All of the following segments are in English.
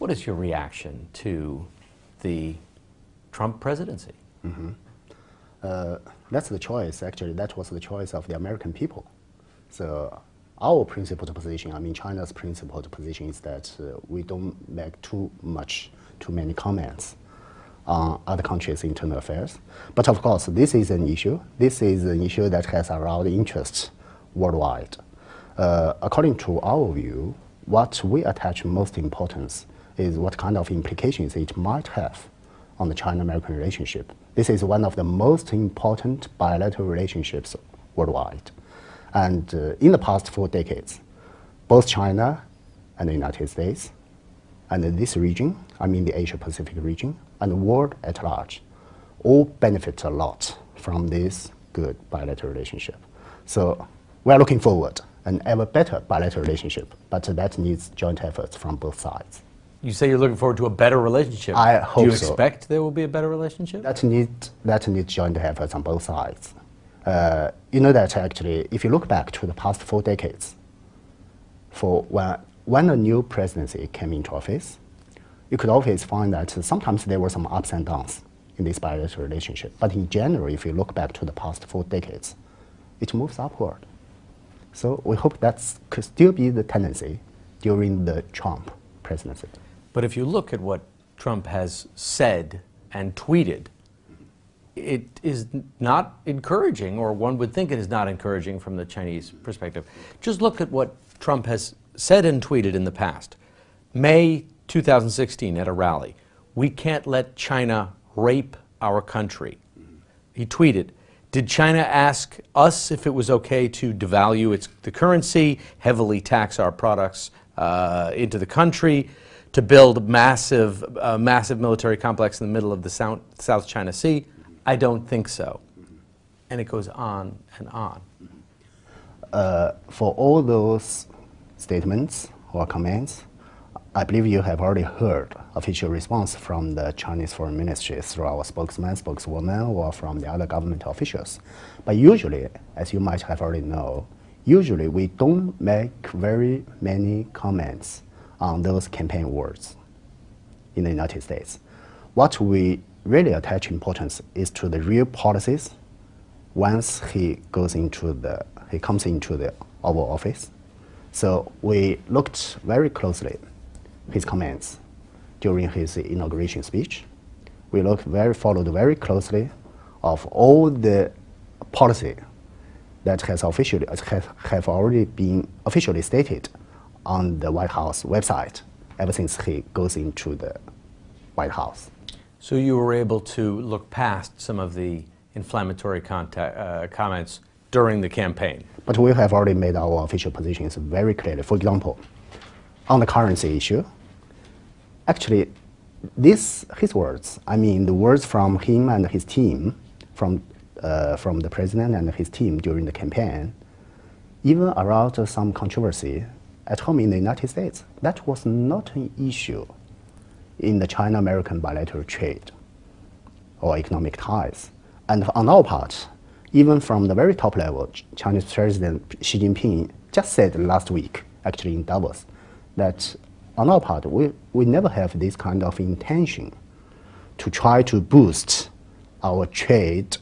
What is your reaction to the Trump presidency? That's the choice. Actually, that was the choice of the American people. So our principled position, I mean China's principled position is that we don't make too many comments on other countries' internal affairs. But of course, this is an issue. This is an issue that has aroused interest worldwide. According to our view, what we attach most importance is what kind of implications it might have on the China-American relationship. This is one of the most important bilateral relationships worldwide. And in the past 4 decades, both China and the United States and this region, I mean the Asia-Pacific region, and the world at large, all benefit a lot from this good bilateral relationship. So we are looking forward an ever better bilateral relationship, but that needs joint efforts from both sides. You say you're looking forward to a better relationship. I hope so. Do you expect there will be a better relationship? That needs joint efforts on both sides. You know that actually, if you look back to the past 4 decades, for when a new presidency came into office, you could always find that sometimes there were some ups and downs in this bilateral relationship. But in general, if you look back to the past 4 decades, it moves upward. So we hope that could still be the tendency during the Trump presidency. But if you look at what Trump has said and tweeted, it is not encouraging, or one would think it is not encouraging from the Chinese perspective. Just look at what Trump has said and tweeted in the past. May 2016 at a rally, "We can't let China rape our country." He tweeted, "Did China ask us if it was okay to devalue the currency, heavily tax our products into the country, to build a massive military complex in the middle of the South China Sea? I don't think so." And it goes on and on. For all those statements or comments, I believe you have already heard official response from the Chinese Foreign Ministry through our spokesman, spokeswoman, or from the other government officials. But usually, as you might have already know, usually we don't make very many comments on those campaign words in the United States. What we really attach importance is to the real policies once he comes into the Oval Office. So we looked very closely his comments during his inauguration speech. We followed very closely of all the policy that have already been officially stated on the White House website ever since he goes into the White House. So you were able to look past some of the inflammatory comments during the campaign? But we have already made our official positions very clearly. For example, on the currency issue, actually, his words, I mean the words from him and his team, from the president and his team during the campaign, even aroused some controversy at home in the United States. That was not an issue in the China-American bilateral trade or economic ties. And on our part, even from the very top level, Chinese President Xi Jinping just said last week, actually in Davos, that on our part, we never have this kind of intention to try to boost our trade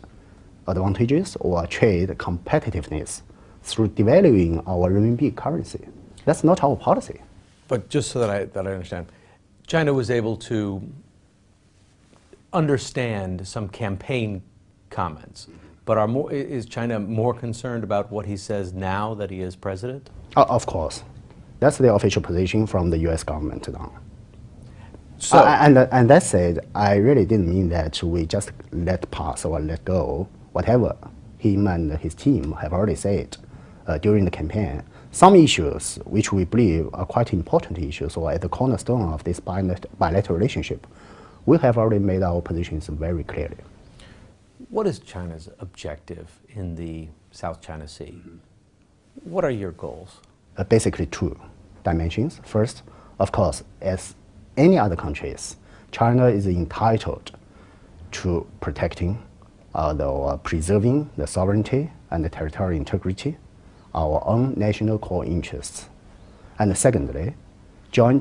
advantages or trade competitiveness through devaluing our renminbi currency. That's not our policy. But just so that I understand, China was able to understand some campaign comments, but is China more concerned about what he says now that he is president? Of course. That's the official position from the US government now. So, and that said, I really didn't mean that we just let pass or let go whatever him and his team have already said during the campaign. Some issues which we believe are quite important issues or at the cornerstone of this bilateral relationship, we have already made our positions very clearly. What is China's objective in the South China Sea? What are your goals? Basically 2 dimensions. First, of course, as any other countries, China is entitled to protecting or preserving the sovereignty and the territorial integrity, our own national core interests. And secondly, join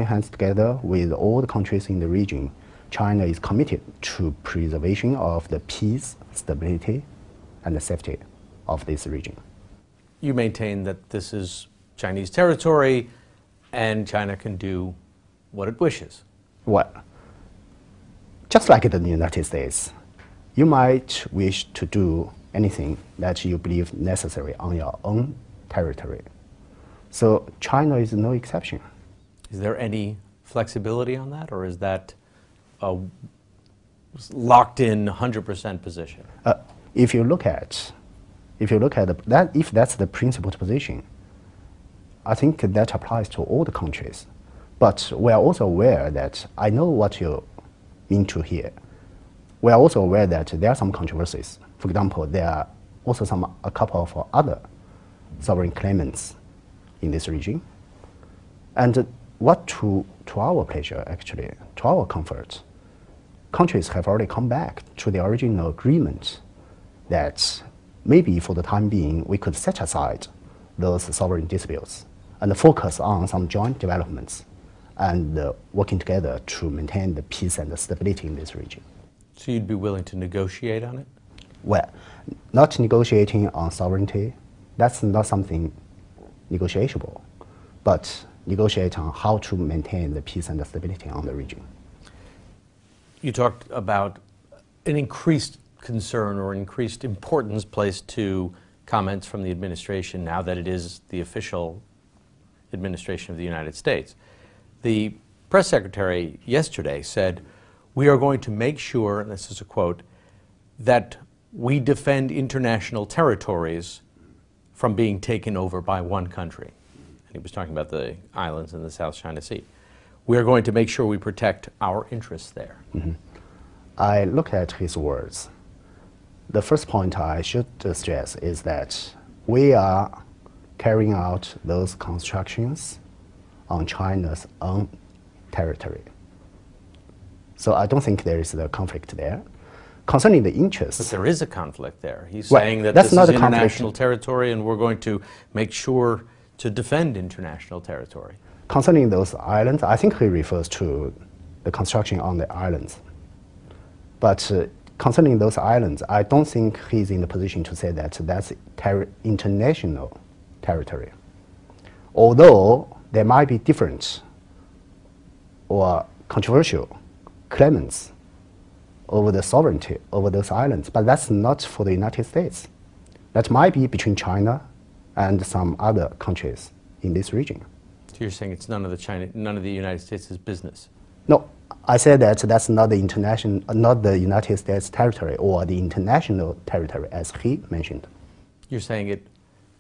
hands together with all the countries in the region. China is committed to preservation of the peace, stability, and the safety of this region. You maintain that this is Chinese territory and China can do what it wishes. Well, just like the United States, you might wish to do anything that you believe necessary on your own territory. So China is no exception. Is there any flexibility on that, or is that a locked-in 100% position? If you look at that, if that's the principled position, I think that applies to all the countries. But we are also aware that I know what you mean to hear. We are also aware that there are some controversies. For example, there are also a couple of other sovereign claimants in this region. And what to our pleasure, actually, to our comfort, countries have already come back to the original agreement that maybe for the time being we could set aside those sovereign disputes and focus on some joint developments and working together to maintain the peace and the stability in this region. So you'd be willing to negotiate on it? Well, not negotiating on sovereignty, that's not something negotiable, but negotiate on how to maintain the peace and the stability on the region. You talked about an increased concern or increased importance placed to comments from the administration now that it is the official administration of the United States. The press secretary yesterday said, "We are going to make sure," and this is a quote, "that we defend international territories from being taken over by one country." And he was talking about the islands in the South China Sea. "We are going to make sure we protect our interests there." Mm-hmm. I look at his words. The first point I should stress is that we are carrying out those constructions on China's own territory. So I don't think there is a conflict there. Concerning the interests... But there is a conflict there. He's Well, saying that that's this not is a conflict. international territory and we're going to make sure to defend international territory. Concerning those islands, I think he refers to the construction on the islands. But concerning those islands, I don't think he's in the position to say that that's international territory. Although there might be different or controversial claimants over the sovereignty over those islands, but that's not for the United States. That might be between China and some other countries in this region. So you're saying it's none of the United States' business? No, I said that that's not the United States territory or the international territory as he mentioned. You're saying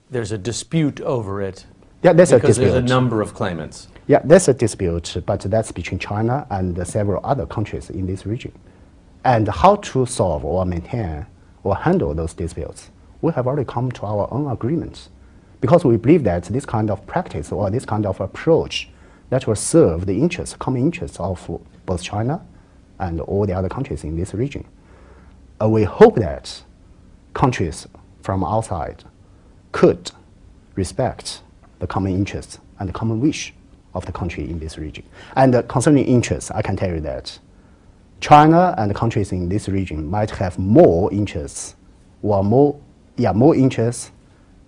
there's a dispute over it. Yeah, there's a dispute. Because there's a number of claimants. Yeah, there's a dispute, but that's between China and several other countries in this region. And how to solve or maintain or handle those disputes, we have already come to our own agreements. Because we believe that this kind of practice or this kind of approach that will serve the interests, common interests of both China and all the other countries in this region. We hope that countries from outside could respect the common interests and the common wish of the country in this region. And concerning interests, I can tell you that China and the countries in this region might have more interests or more interests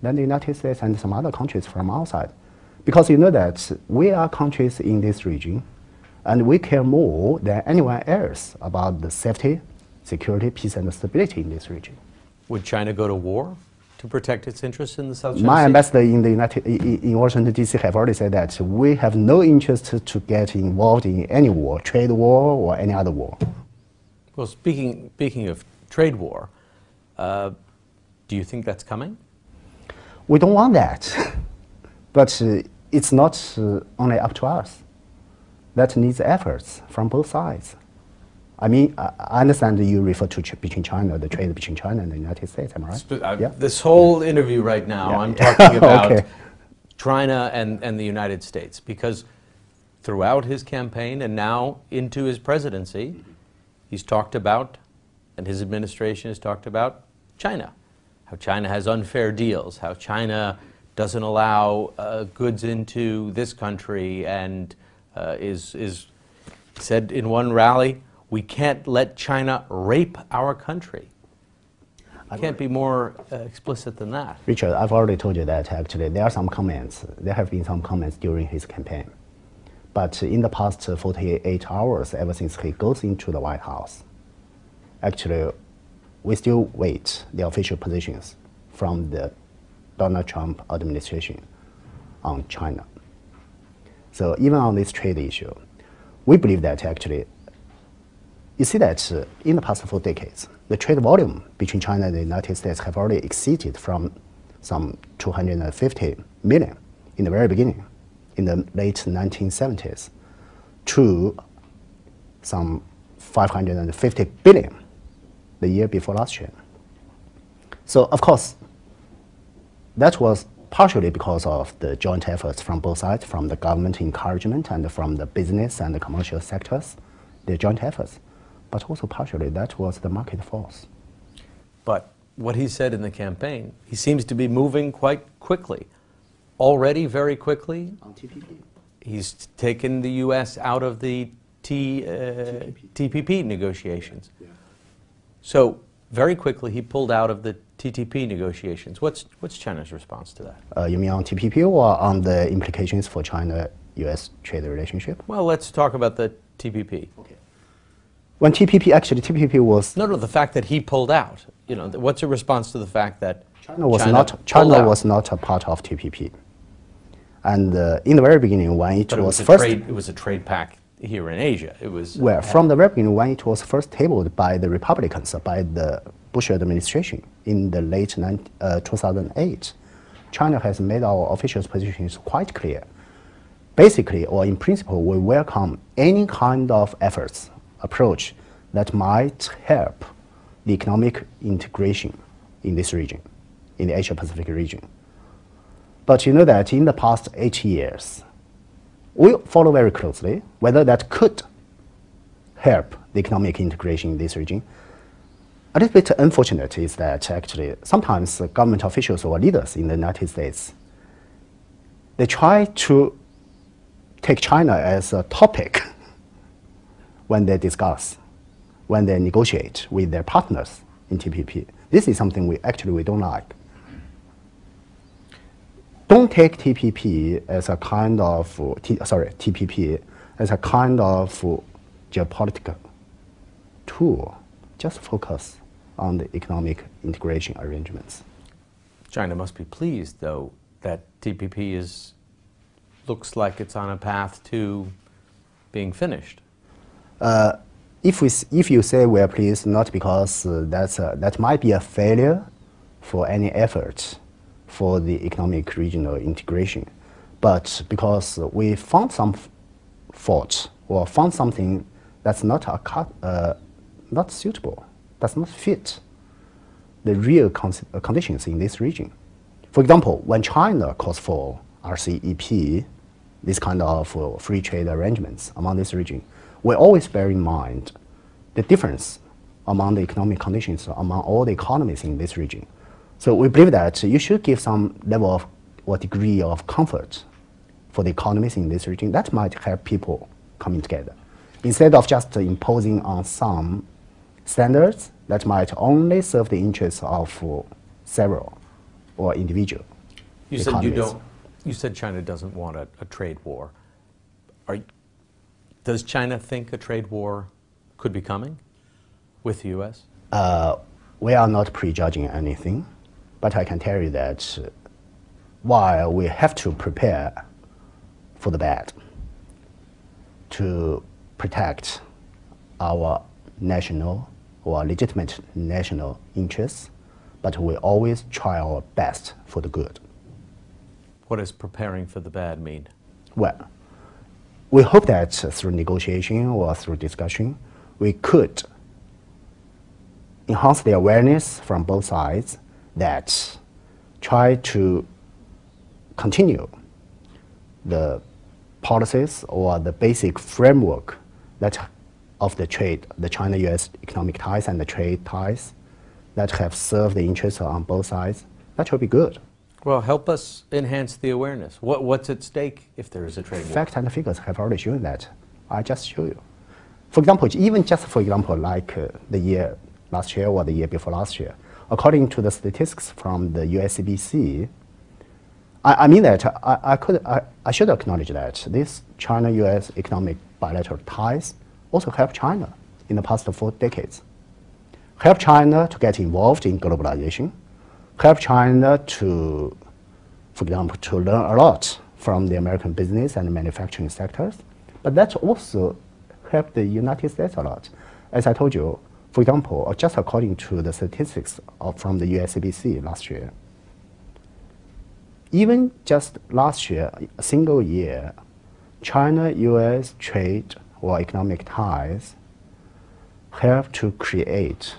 than the United States and some other countries from outside. Because you know that we are countries in this region and we care more than anyone else about the safety, security, peace and stability in this region. Would China go to war to protect its interests in the South China Sea? My ambassador in Washington, D.C. have already said that we have no interest to get involved in any war, trade war or any other war. Well, speaking of trade war, do you think that's coming? We don't want that, but it's not only up to us. That needs efforts from both sides. I mean, I understand you refer to between China, the trade between China and the United States, am I right? Yeah. This whole interview right now, I'm talking about okay. China and the United States, because throughout his campaign and now into his presidency, he's talked about, and his administration has talked about, China. How China has unfair deals, how China doesn't allow goods into this country, and is said in one rally, we can't let China rape our country. Can't be more explicit than that. Richard, I've already told you that actually there are some comments. There have been some comments during his campaign. But in the past 48 hours, ever since he goes into the White House, actually, we still wait the official positions from the Donald Trump administration on China. So even on this trade issue, we believe that actually, you see that in the past 4 decades, the trade volume between China and the United States have already exceeded from some 250 million in the very beginning, in the late 1970s, to some 550 billion the year before last year. So of course, that was partially because of the joint efforts from both sides, from the government encouragement and from the business and the commercial sectors, the joint efforts. But also partially that was the market force. But what he said in the campaign, he seems to be moving quite quickly. Already very quickly. On TPP. He's taken the U.S. out of the TPP negotiations. Yeah. So very quickly he pulled out of the TTP negotiations. What's China's response to that? You mean on TPP or on the implications for China-U.S. trade relationship? Well, let's talk about the TPP. Okay. When TPP was... No, the fact that he pulled out. You know, what's a response to the fact that China was not a part of TPP. And in the very beginning, when it was first... It was a trade pact here in Asia. It was... Well, from the very beginning, when it was first tabled by the Republicans, by the Bush administration in the late 2008, China has made our official positions quite clear. Basically, or in principle, we welcome any kind of efforts, approach that might help the economic integration in this region, in the Asia-Pacific region. But you know that in the past 8 years, we follow very closely whether that could help the economic integration in this region. A little bit unfortunate is that actually sometimes government officials or leaders in the United States, they try to take China as a topic when they discuss, when they negotiate with their partners in TPP. This is something we don't like. Don't take TPP as a kind of, TPP as a kind of geopolitical tool. Just focus on the economic integration arrangements. China must be pleased, though, that TPP looks like it's on a path to being finished. If you say we are pleased, not because that might be a failure for any effort for the economic regional integration, but because we found some fault or found something that's not suitable, does not fit the real conditions in this region. For example, when China calls for RCEP, this kind of free trade arrangements among this region, we always bear in mind the difference among the economic conditions among all the economies in this region. So we believe that you should give some level of or degree of comfort for the economies in this region. That might help people coming together, instead of just imposing on some standards that might only serve the interests of several or individual economies. You said China doesn't want a trade war. Does China think a trade war could be coming with the U.S.? We are not prejudging anything, but I can tell you that while we have to prepare for the bad to protect our national or legitimate national interests, but we always try our best for the good. What does preparing for the bad mean? Well, we hope that through negotiation or through discussion, we could enhance the awareness from both sides that try to continue the policies or the basic framework that of the trade, the China-U.S. economic ties and the trade ties that have served the interests on both sides. That will be good. Well, help us enhance the awareness. What's at stake if there is a trade war? Facts and figures have already shown that. I just show you. For example, even just for example, like the year last year or the year before last year, according to the statistics from the USCBC, I mean that I should acknowledge that this China-US economic bilateral ties also helped China in the past 4 decades. Help China to get involved in globalization, help China to, for example, to learn a lot from the American business and manufacturing sectors, but that also helped the United States a lot. As I told you, for example, just according to the statistics from the USCBC last year, even just last year, a single year, China-US trade or economic ties helped to create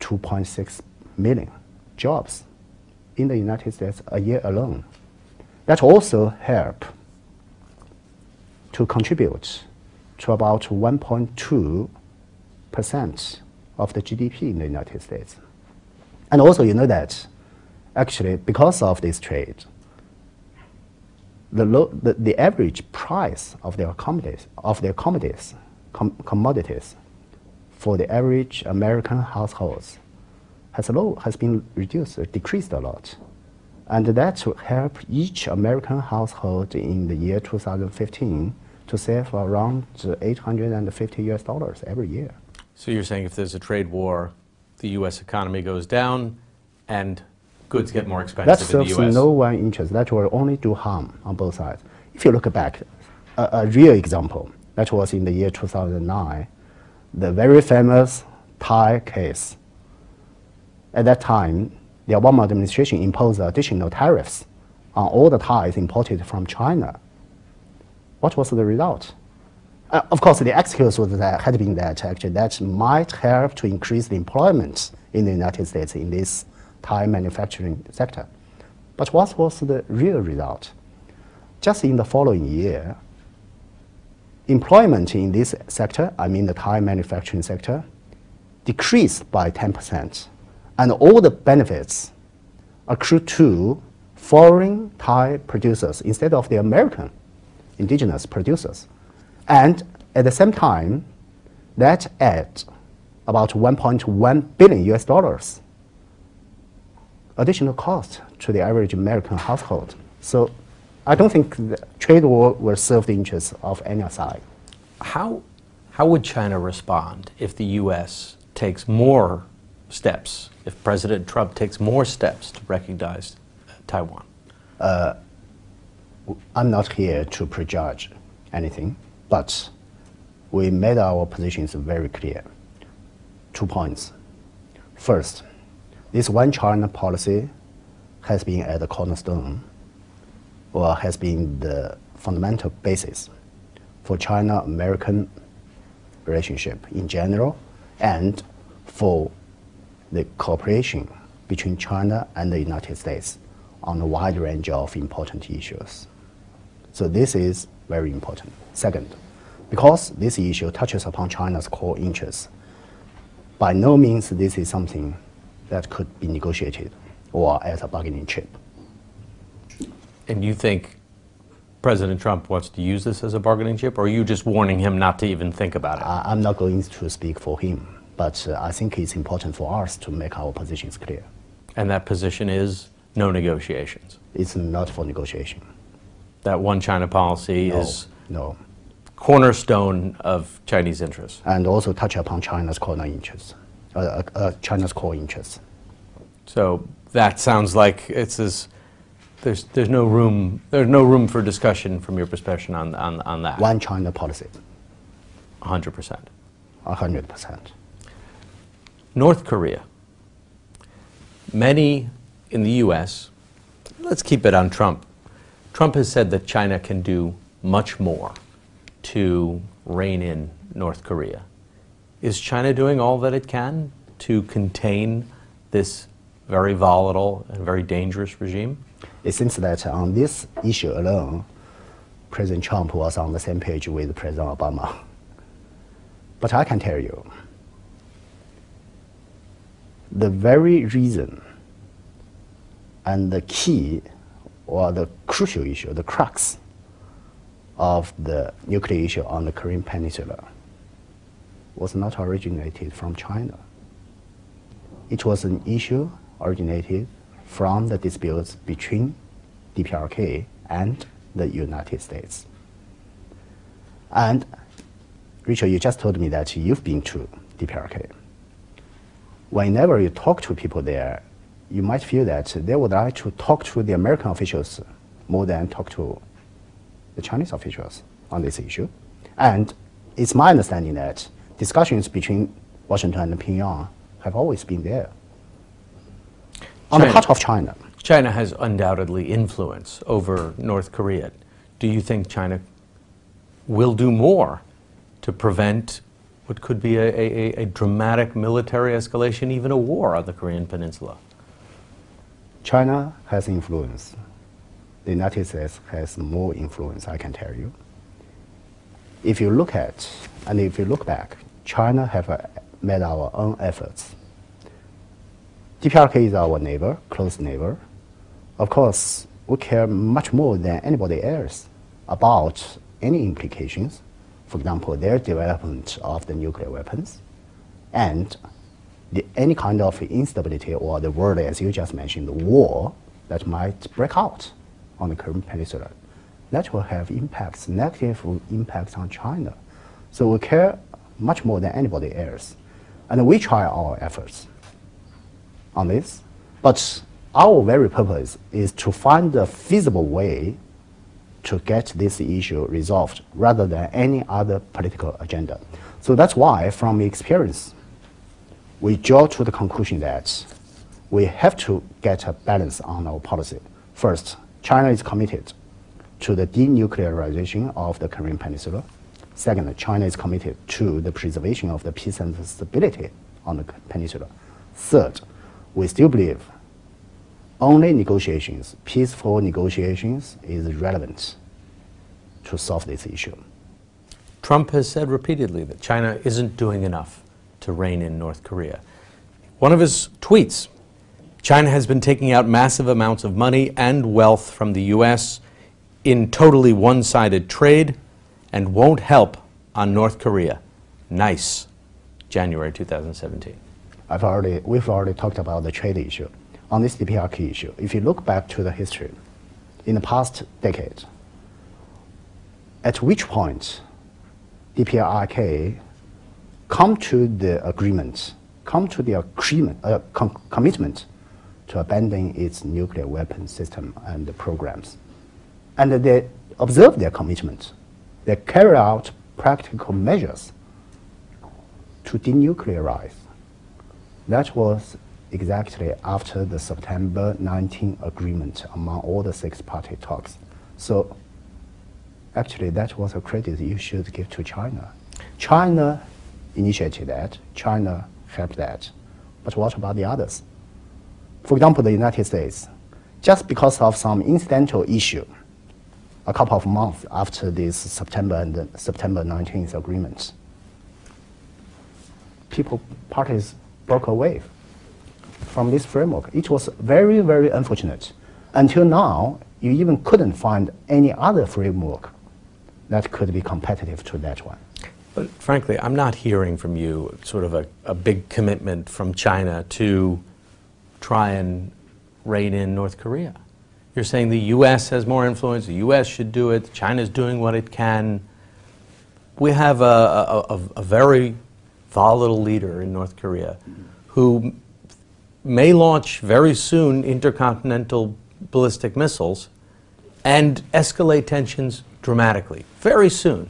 2.6 million jobs in the United States a year alone. That also helped to contribute to about 1.2% of the GDP in the United States. And also, you know that actually, because of this trade, the average price of their commodities for the average American households has been decreased a lot. And that will help each American household in the year 2015 to save around $850 every year. So you're saying if there's a trade war, the U.S. economy goes down and goods get more expensive that in the serves U.S.? no one interest. That will only do harm on both sides. If you look back, a real example, that was in the year 2009, the very famous Thai case. At that time, the Obama administration imposed additional tariffs on all the Thais imported from China. What was the result? Of course, the excuse was that had been that actually that might help to increase the employment in the United States in this Thai manufacturing sector. But what was the real result? Just in the following year, employment in this sector, I mean the Thai manufacturing sector, decreased by 10%. And all the benefits accrue to foreign Thai producers instead of the American indigenous producers. And at the same time, that adds about $1.1 billion US dollars additional cost to the average American household. So I don't think the trade war will serve the interests of any side. How would China respond if the U.S. takes more steps, if President Trump takes more steps to recognize Taiwan? I'm not here to prejudge anything, but we made our positions very clear. 2 points. First, this one China policy has been at the cornerstone, or has been the fundamental basis for China-American relationship in general, and for the cooperation between China and the United States on a wide range of important issues. So this is very important. Second, because this issue touches upon China's core interests, by no means this is something that could be negotiated or as a bargaining chip. And you think President Trump wants to use this as a bargaining chip, or are you just warning him not to even think about it? I'm not going to speak for him, but I think it's important for us to make our positions clear. And that position is no negotiations? It's not for negotiation. That one China policy is no cornerstone of Chinese interests? And also touch upon China's core interests, China's core interests. So that sounds like there's no room for discussion from your perspective on that. One China policy. 100%. 100%. North Korea. Many in the U.S., let's keep it on Trump. Trump has said that China can do much more to rein in North Korea. Is China doing all that it can to contain this very volatile and very dangerous regime? It seems that on this issue alone, President Trump was on the same page with President Obama. But I can tell you, the very reason And the key, or the crucial issue, the crux of the nuclear issue on the Korean Peninsula was not originated from China. It was an issue originated from the disputes between DPRK and the United States. And Rachel, you just told me that you've been to DPRK. Whenever you talk to people there, you might feel that they would like to talk to the American officials more than talk to the Chinese officials on this issue. And it's my understanding that discussions between Washington and Pyongyang have always been there. On the part of China. China has undoubtedly influence over North Korea. Do you think China will do more to prevent what could be a dramatic military escalation, even a war on the Korean Peninsula? China has influence. The United States has more influence, I can tell you. If you look at, and if you look back, China have made our own efforts. DPRK is our neighbor, close neighbor. Of course, we care much more than anybody else about any implications, for example, their development of the nuclear weapons, and any kind of instability or the word, as you just mentioned, the war that might break out on the Korean Peninsula. That will have impacts, negative impacts on China. So we care much more than anybody else. And we try our efforts on this. But our very purpose is to find a feasible way to get this issue resolved rather than any other political agenda. So that's why, from experience, we draw to the conclusion that we have to get a balance on our policy. First, China is committed to the denuclearization of the Korean Peninsula. Second, China is committed to the preservation of the peace and stability on the peninsula. Third, we still believe only negotiations, peaceful negotiations, is relevant to solve this issue. Trump has said repeatedly that China isn't doing enough to rein in North Korea. One of his tweets, China has been taking out massive amounts of money and wealth from the U.S. in totally one-sided trade and won't help on North Korea. Nice. January 2017. We've already talked about the trade issue. On this DPRK issue, if you look back to the history, in the past decade, at which point DPRK come to the agreement, commitment to abandon its nuclear weapon system and the programs. And they observe their commitment. They carry out practical measures to denuclearize. That was exactly after the September 19 agreement among all the six-party talks. So actually, that was a credit you should give to China. China initiated that, China helped that, but what about the others? For example, the United States, just because of some incidental issue, a couple of months after this September 19th agreement, parties broke away from this framework. It was very, very unfortunate. Until now, you even couldn't find any other framework that could be competitive to that one. But frankly, I'm not hearing from you sort of a big commitment from China to try and rein in North Korea. You're saying the U.S. has more influence, the U.S. should do it, China's doing what it can. We have a very volatile leader in North Korea who may launch very soon intercontinental ballistic missiles and escalate tensions dramatically, very soon.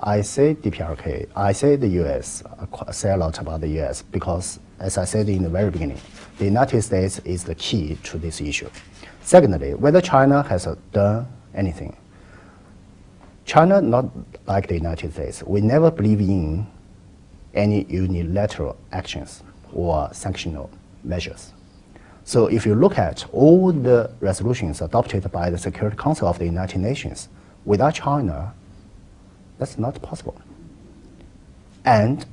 I say DPRK, I say the U.S., I say a lot about the U.S. because, as I said in the very beginning, the United States is the key to this issue. Secondly, whether China has done anything. China, not like the United States, we never believe in any unilateral actions or sanctional measures. So if you look at all the resolutions adopted by the Security Council of the United Nations, without China, that's not possible. And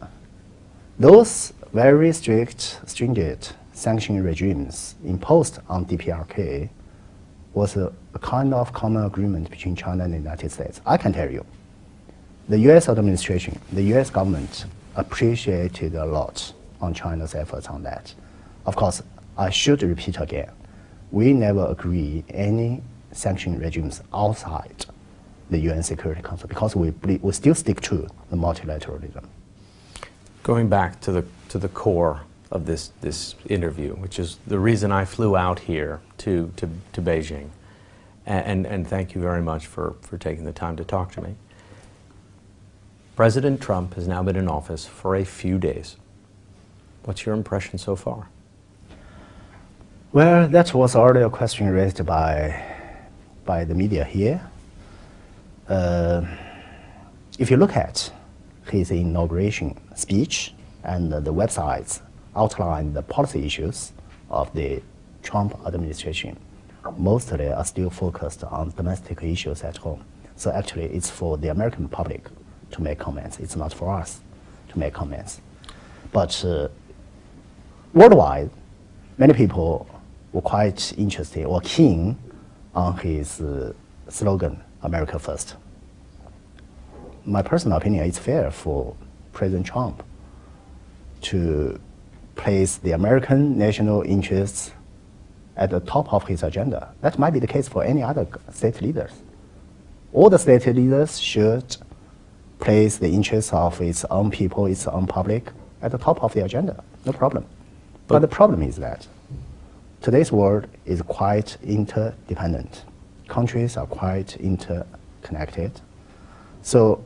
those very stringent sanction regimes imposed on DPRK was a kind of common agreement between China and the United States. I can tell you, the US administration, the US government appreciated a lot on China's efforts on that. Of course, I should repeat again, we never agree any sanction regimes outside the UN Security Council because we still stick to the multilateralism. Going back to the core of this interview, which is the reason I flew out here to Beijing, and thank you very much for taking the time to talk to me. President Trump has now been in office for a few days. What's your impression so far? Well, that was already a question raised by the media here. If you look at his inauguration speech and the websites outline the policy issues of the Trump administration, mostly are still focused on domestic issues at home. So actually, it's for the American public to make comments. It's not for us to make comments. But worldwide, many people were quite interested or keen on his slogan, America First. My personal opinion, it's fair for President Trump to place the American national interests at the top of his agenda. That might be the case for any other state leaders. All the state leaders should place the interests of its own people, its own public, at the top of the agenda. No problem. But the problem is that today's world is quite interdependent. Countries are quite interconnected. So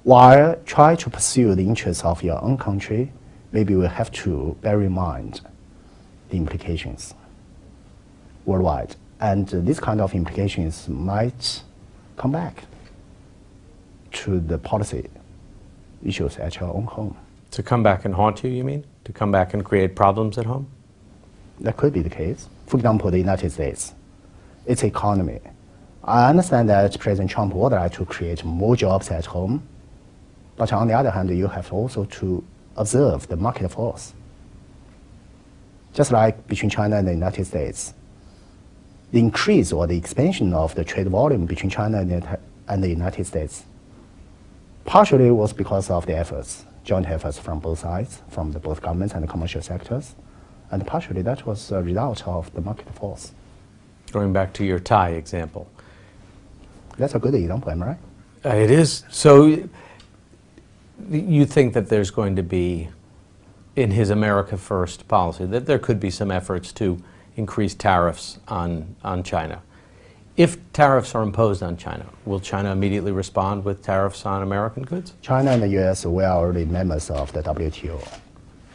while trying to pursue the interests of your own country, maybe we have to bear in mind the implications worldwide. And this kind of implications might come back to the policy issues at your own home. To come back and haunt you, you mean? To come back and create problems at home? That could be the case. For example, the United States, its economy. I understand that President Trump would like to create more jobs at home, but on the other hand, you have also to observe the market force. Just like between China and the United States, the increase or the expansion of the trade volume between China and the United States partially was because of the efforts, joint efforts from both sides, from both governments and the commercial sectors, and partially that was a result of the market force. Going back to your Thai example. That's a good example, am I right? It is. So you think that there's going to be, in his America First policy, that there could be some efforts to increase tariffs on China. If tariffs are imposed on China, will China immediately respond with tariffs on American goods? China and the US were already members of the WTO.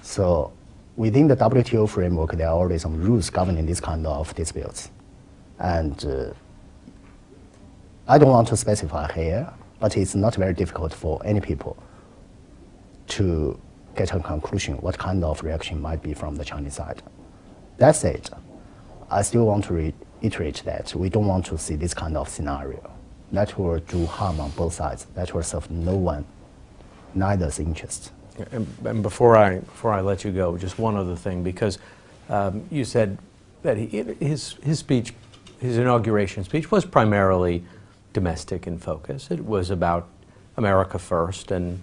So within the WTO framework, there are already some rules governing this kind of disputes. And I don't want to specify here, but it's not very difficult for any people to get a conclusion what kind of reaction might be from the Chinese side. That said, I still want to reiterate that we don't want to see this kind of scenario. That will do harm on both sides. That will serve no one, neither's interest. And before I let you go, just one other thing, because you said that his speech, his inauguration speech, was primarily domestic in focus. It was about America first, and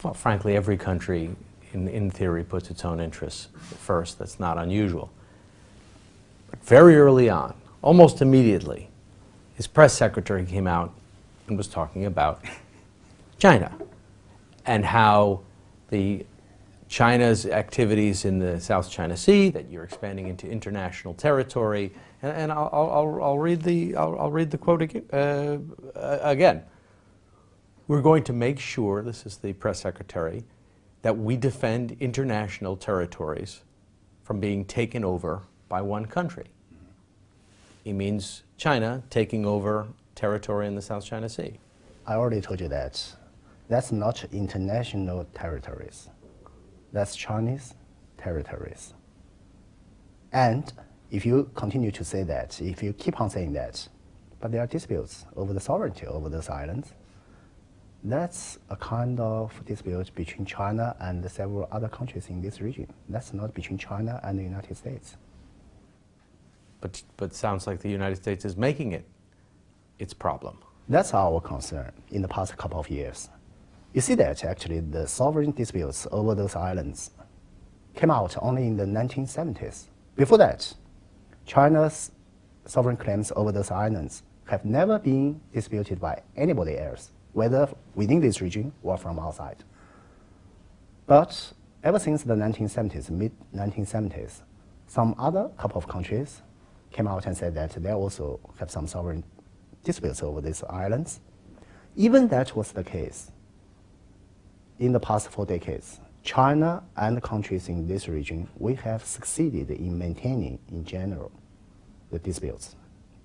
well, frankly, every country in theory puts its own interests first. That's not unusual. But very early on, almost immediately, his press secretary came out and was talking about China and how China's activities in the South China Sea, that you're expanding into international territory, and I'll read the quote again. We're going to make sure, this is the press secretary, that we defend international territories from being taken over by one country. He means China taking over territory in the South China Sea. I already told you that. That's not international territories. That's Chinese territories. And if you continue to say that, if you keep on saying that, but there are disputes over the sovereignty over those islands, That's a kind of dispute between China and several other countries in this region. That's not between China and the United States. But sounds like the United States is making it its problem. That's our concern in the past couple of years. You see that actually the sovereign disputes over those islands came out only in the 1970s. Before that, China's sovereign claims over those islands have never been disputed by anybody else, whether within this region or from outside. But ever since the 1970s, mid-1970s, some other couple of countries came out and said that they also have some sovereign disputes over these islands. Even that was the case, in the past 4 decades, China and countries in this region, we have succeeded in maintaining, in general, the disputes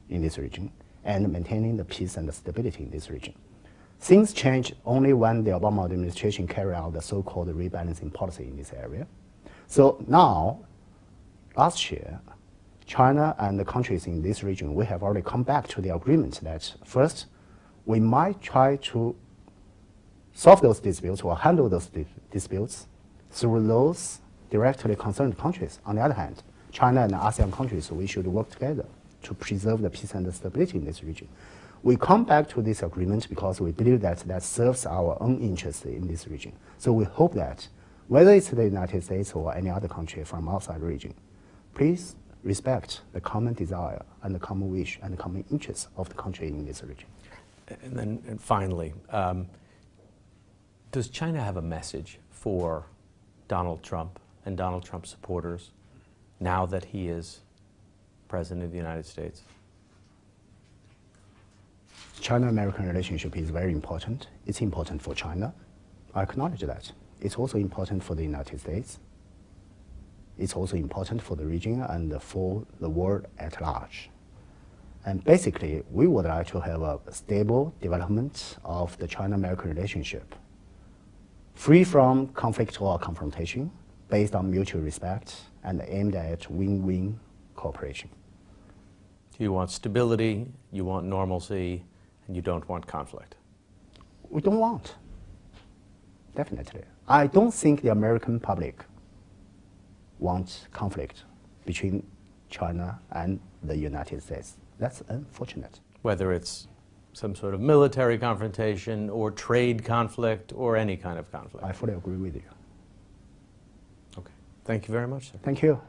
in this region and maintaining the peace and the stability in this region. Things changed only when the Obama administration carried out the so-called rebalancing policy in this area. So now, last year, China and the countries in this region, we have already come back to the agreement that first, we might try to solve those disputes or handle those disputes through those directly concerned countries. On the other hand, China and ASEAN countries, we should work together to preserve the peace and the stability in this region. We come back to this agreement because we believe that that serves our own interest in this region. So we hope that whether it's the United States or any other country from outside the region, please respect the common desire and the common wish and the common interest of the country in this region. And then finally, does China have a message for Donald Trump and Donald Trump supporters now that he is President of the United States? China-American relationship is very important. It's important for China. I acknowledge that. It's also important for the United States. It's also important for the region and for the world at large. And basically, we would like to have a stable development of the China-American relationship, free from conflict or confrontation, based on mutual respect and aimed at win-win cooperation. You want stability, you want normalcy, and you don't want conflict. We don't want, definitely. I don't think the American public wants conflict between China and the United States. That's unfortunate. Whether it's some sort of military confrontation or trade conflict or any kind of conflict. I fully agree with you. Okay. Thank you very much, sir. Thank you.